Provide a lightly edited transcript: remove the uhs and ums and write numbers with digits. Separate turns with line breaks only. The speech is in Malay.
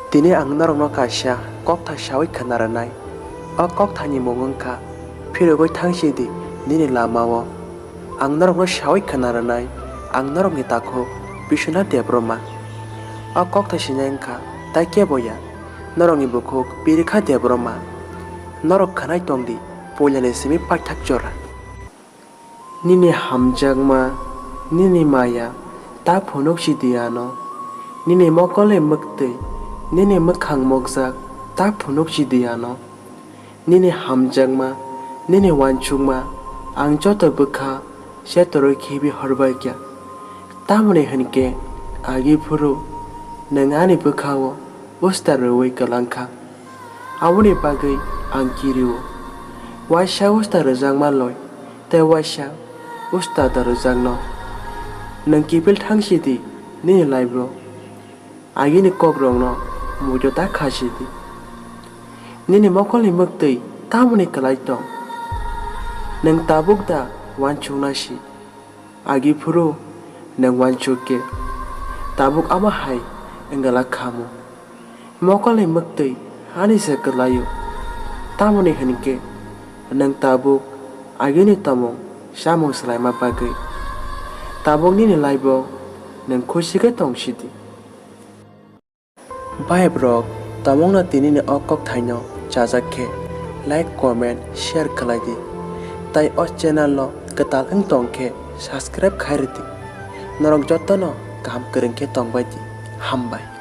Tini ang norok no kasia kokthai shawi kanaranai. O kokthai ni mungungka Firogwi thang sidi nini lamao. Ang norok no shawi kanaranai ang norok ni tako Biswanath Debbarma. O kokthai sinengka tai keboya norok ni bukuk Prikha Debbarma. Norok kanai tongdi polyane simi paithak jora. Nini hamjakma nini maya ta phunuk sidiano. Nini mokole muktei nini mukhang mokjak ta phunuk sidiano. Nini hamjakma nini wanchungma ang joto bukha se toroi khibi horbai kya. Tamone hanke agi phuru nangani bukhao usta roi kalangkha. Awuni bagai ang kiriwo. Waisha usta rajangma loi te waisha usta darajangno. Nang kipil thang sidi nini laibro. Agini kokborok no mujo ta khasidi. Nini mokoli muktei tamoni kalai tong. Nang tabuk da wanchung nasi. Agi phuru nang wanchuk ke. Tabuk ama hai engala khamu. Mokoli muktei hani se kalayo. Tamoni hanike nang tabuk agini tamong samong selaima bagai. Tabuk nini laibo nang khusike tong sidi. Bayaprok tamong na tini ni o kokthai no chajak ke like comment share khalai di. Tai o channel lo ketal tong ke subscribe khai ridi. Norok joto no kaham kereng ke tong bai di. Hambai.